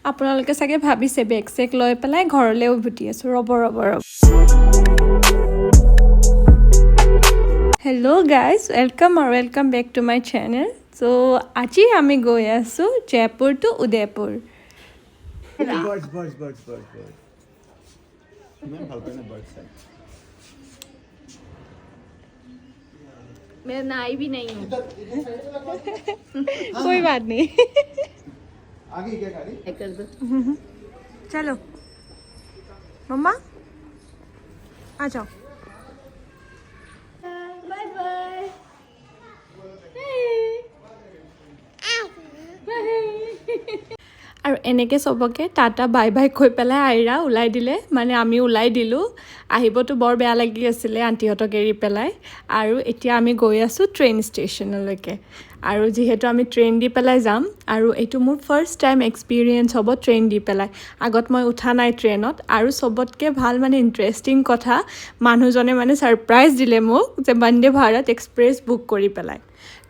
আপোনালোকে চাগে ভাবিছে বেগ চেক লৈ পেলাই ঘৰলৈ উভতি আছোঁ। ৰ'ব। Hello' guys, welcome back to my channel. So' আজি আমি গৈ আছোঁ জয়পুৰ টু উদয়পুৰ। मैं नाई भी नहीं हूँ। कोई बात नहीं। आगे क्या कर दो। चलो मम्मा आ जाओ। Bye bye. আৰু এনেকৈ চবকে টাটা বাই বাই কৈ পেলাই আইৰা ওলাই দিলে, মানে আমি ওলাই দিলোঁ। আহিবতো বৰ বেয়া লাগি আছিলে আণ্টিহঁতক এৰি পেলাই। আৰু এতিয়া আমি গৈ আছোঁ ট্ৰেইন ষ্টেচনলৈকে। আৰু যিহেতু আমি ট্ৰেইন দি পেলাই যাম, আৰু এইটো মোৰ ফাৰ্ষ্ট টাইম এক্সপিৰিয়েঞ্চ হ'ব ট্ৰেইন দি পেলাই। আগত মই উঠা নাই ট্ৰেইনত। আৰু চবতকৈ ভাল মানে ইণ্টাৰেষ্টিং কথা, মানুহজনে মানে ছাৰপ্ৰাইজ দিলে মোক যে বন্দে ভাৰত এক্সপ্ৰেছ বুক কৰি পেলাই।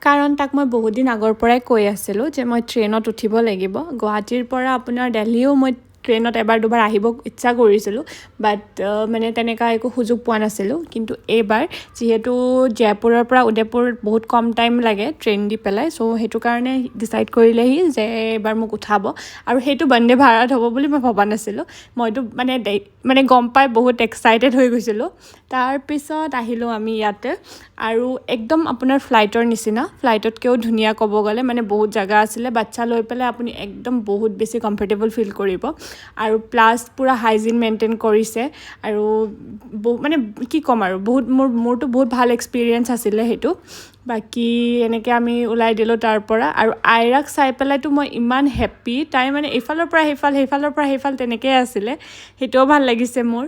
কাৰণ তাক মই বহুত দিন আগৰ পৰাই কৈ আছিলোঁ যে মই ট্ৰেইনত উঠিব লাগিব। গুৱাহাটীৰ পৰা আপোনাৰ দিল্লীও মই ট্ৰেইনত এবাৰ দুবাৰ আহিব ইচ্ছা কৰিছিলোঁ, বাট মানে তেনেকুৱা একো সুযোগ পোৱা নাছিলোঁ। কিন্তু এইবাৰ যিহেতু জয়পুৰৰ পৰা উদয়পুৰ বহুত কম টাইম লাগে ট্ৰেইন দি পেলাই, চ' সেইটো কাৰণে ডিচাইড কৰিলেহি যে এইবাৰ মোক উঠাব। আৰু সেইটো বন্দে ভাৰত হ'ব বুলি মই ভবা নাছিলোঁ। মইতো মানে গম পাই বহুত এক্সাইটেড হৈ গৈছিলোঁ। তাৰপিছত আহিলোঁ আমি ইয়াতে, আৰু একদম আপোনাৰ ফ্লাইটৰ নিচিনা, ফ্লাইটতকৈও ধুনীয়া ক'ব গ'লে, মানে বহুত জেগা আছিলে। বাচ্ছা লৈ পেলাই আপুনি একদম বহুত বেছি কমফৰ্টেবল ফিল কৰিব। আৰু প্লাছ পূৰা হাইজিন মেইনটেইন কৰিছে। আৰু মানে কি ক'ম আৰু, মোৰতো বহুত ভাল এক্সপিৰিয়েঞ্চ আছিলে সেইটো। বাকী এনেকৈ আমি ওলাই দিলোঁ তাৰ পৰা। আৰু আইৰাক চাই পেলাইতো মই ইমান হেপ্পী, তাই মানে এইফালৰ পৰা সেইফাল সেইফালৰ পৰা সেইফাল তেনেকৈ আছিলে, সেইটোও ভাল লাগিছে মোৰ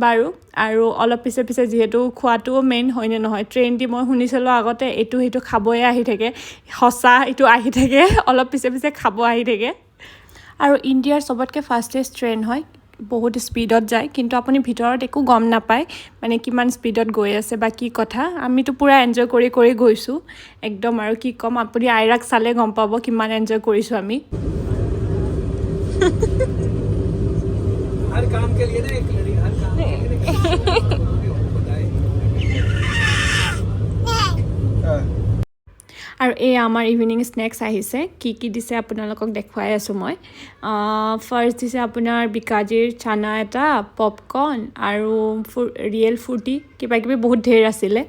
বাৰু। আৰু অলপ পিছে যিহেতু খোৱাটোও মেইন, হয়নে নহয়, ট্ৰেইন দি মই শুনিছিলোঁ আগতে এইটো সেইটো খাবই আহি থাকে। সঁচা, এইটো আহি থাকে, অলপ পিছে খাব আহি থাকে। আৰু ইণ্ডিয়াৰ চবতকৈ ফাষ্টেষ্ট ট্ৰেইন হয়, বহুত স্পীডত যায়, কিন্তু আপুনি ভিতৰত একো গম নাপায় মানে কিমান স্পীডত গৈ আছে বা কি কথা। আমিতো পূৰা এনজয় কৰি গৈছোঁ একদম। আৰু কি ক'ম, আপুনি আইৰাক চালে গম পাব কিমান এনজয় কৰিছোঁ আমি। हर काम के लिए ना एक लड़ी, हर काम के लिए আৰু এই আমাৰ ইভিনিং স্নেক্স আহিছে। কি দিছে আপোনালোকক দেখুৱাই আছোঁ মই। ফাৰ্ষ্ট দিছে আপোনাৰ বিকাজিৰ চানা এটা, পপকৰ্ণ আৰু ৰিয়েল ফ্ৰুটি, কিবাকিবি বহুত ধেৰ আছিলে।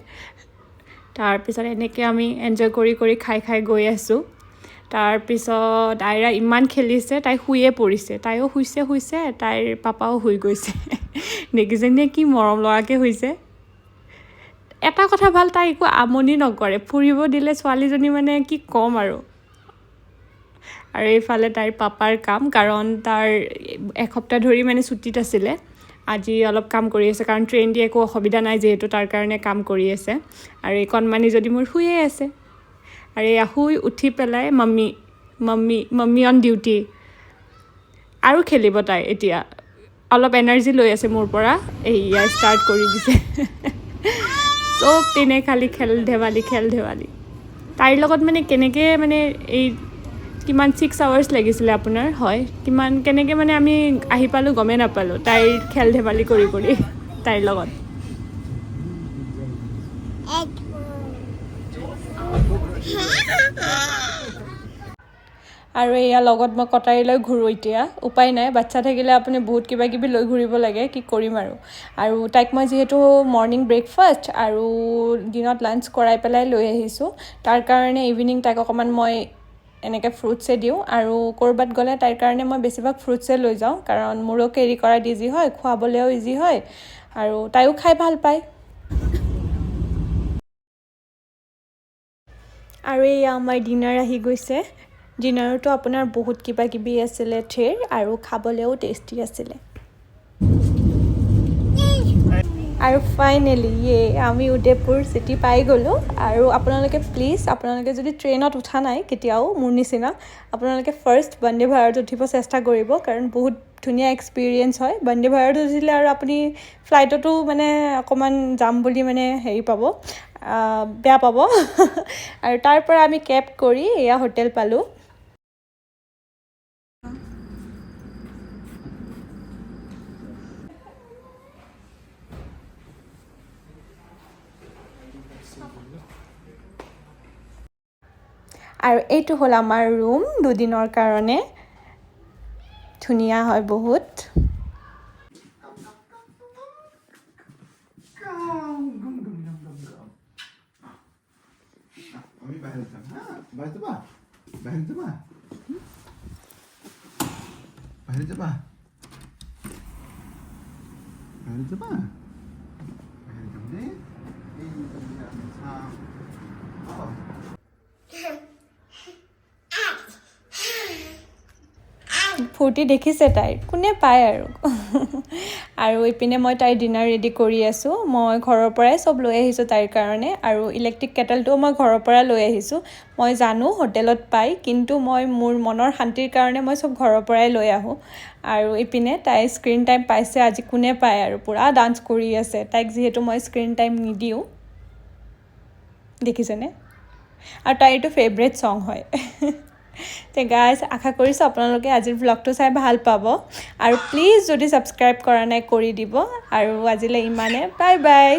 তাৰপিছত এনেকৈ আমি এনজয় কৰি খাই গৈ আছোঁ। তাৰপিছত আইৰা ইমান খেলিছে, তাই শুয়ে পৰিছে। তাইও শুইছে, তাইৰ পাপাও শুই গৈছে। দেখিছেনে কি মৰম লগাকৈ শুইছে। এটা কথা ভাল, তাই একো আমনি নকৰে। ফুৰিব দিলে ছোৱালীজনী মানে কি ক'ম আৰু এইফালে তাইৰ পাপাৰ কাম, কাৰণ তাৰ এসপ্তাহ ধৰি মানে ছুটীত আছিলে। আজি অলপ কাম কৰি আছে, কাৰণ ট্ৰেইন দি একো অসুবিধা নাই যিহেতু, তাৰ কাৰণে কাম কৰি আছে। আৰু এই কণমানি যদি মোৰ শুয়ে আছে। আৰু এয়া শুই উঠি পেলাই মাম্মী অন ডিউটি। আৰু খেলিব তাই এতিয়া, অলপ এনাৰ্জি লৈ আছে মোৰ পৰা। এয়া ষ্টাৰ্ট কৰি দিছে। চব পিনে খালি খেল ধেমালি। তাইৰ লগত মানে কেনেকৈ মানে এই কিমান 6 আৱাৰ্ছ লাগিছিলে আপোনাৰ, হয় কেনেকৈ মানে আমি আহি পালোঁ গমেই নাপালোঁ, তাইৰ খেল ধেমালি কৰি তাইৰ লগত। আৰু এয়া লগত মই কটাৰী লৈ ঘূৰোঁ এতিয়া। উপায় নাই, বাচ্ছা থাকিলে আপুনি বহুত কিবাকিবি লৈ ঘূৰিব লাগে, কি কৰিম আৰু তাইক মই যিহেতু মৰ্ণিং ব্ৰেকফাষ্ট আৰু দিনত লাঞ্চ কৰাই পেলাই লৈ আহিছোঁ, তাৰ কাৰণে ইভিনিং তাইক অকণমান মই এনেকৈ ফ্ৰুটছে দিওঁ। আৰু ক'ৰবাত গ'লে তাইৰ কাৰণে মই বেছিভাগ ফ্ৰুটছে লৈ যাওঁ, কাৰণ মোৰো কেৰি কৰাত ইজি হয়, খুৱাবলৈও ইজি হয়, আৰু তাইও খাই ভাল পায়। আৰু এয়া আমাৰ ডিনাৰ আহি গৈছে। ডিনাৰতো আপোনাৰ বহুত কিবাকিবি আছিলে ধেৰ, আৰু খাবলৈও টেষ্টি আছিলে। আৰু ফাইনেলি আমি উদয়পুৰ চিটি পাই গ'লোঁ। আৰু আপোনালোকে যদি ট্ৰেইনত উঠা নাই কেতিয়াও মোৰ নিচিনা, আপোনালোকে ফাৰ্ষ্ট বন্দে ভাৰত উঠিব চেষ্টা কৰিব, কাৰণ বহুত ধুনীয়া এক্সপিৰিয়েঞ্চ হয়। বন্দে ভাৰত উঠিলে আৰু আপুনি ফ্লাইটতো মানে অকণমান যাম বুলি মানে বেয়া পাব। আৰু তাৰ পৰা আমি কেব কৰি এয়া হোটেল পালোঁ। আৰু এইটো হ'ল আমাৰ ৰুম দুদিনৰ কাৰণে ধুনীয়া হয় বহুত আমি বাইৰে যাব হ্যাঁ বাইৰে যাবা বাইৰে যাবা বাইৰে যাবা বাইৰে যাবা বাইৰে যাবে এই ফূৰ্তি দেখিছে তাইৰ কোনে পায় আৰু ইপিনে মই তাইৰ ডিনাৰ ৰেডি কৰি আছোঁ মই ঘৰৰ পৰাই চব লৈ আহিছোঁ তাইৰ কাৰণে আৰু ইলেক্ট্ৰিক কেটেলটোও মই ঘৰৰ পৰা লৈ আহিছোঁ মই জানো হোটেলত পাই কিন্তু মই মোৰ মনৰ শান্তিৰ কাৰণে মই চব ঘৰৰ পৰাই লৈ আহোঁ আৰু ইপিনে তাই স্ক্ৰীন টাইম পাইছে আজি কোনে পায় আৰু পুৰা ডান্স কৰি আছে তাইক যিহেতু মই স্ক্ৰীন টাইম নিদিওঁ দেখিছেনে আৰু তাইৰ এইটো ফেভৰেট ছং হয় তে গাইজ আশা কৰিছোঁ আপোনালোকে আজিৰ ভ্লগটো চাই ভাল পাব আৰু প্লিজ যদি ছাবস্ক্ৰাইব কৰা নাই কৰি দিব আৰু আজিলৈ ইমানে বাই বাই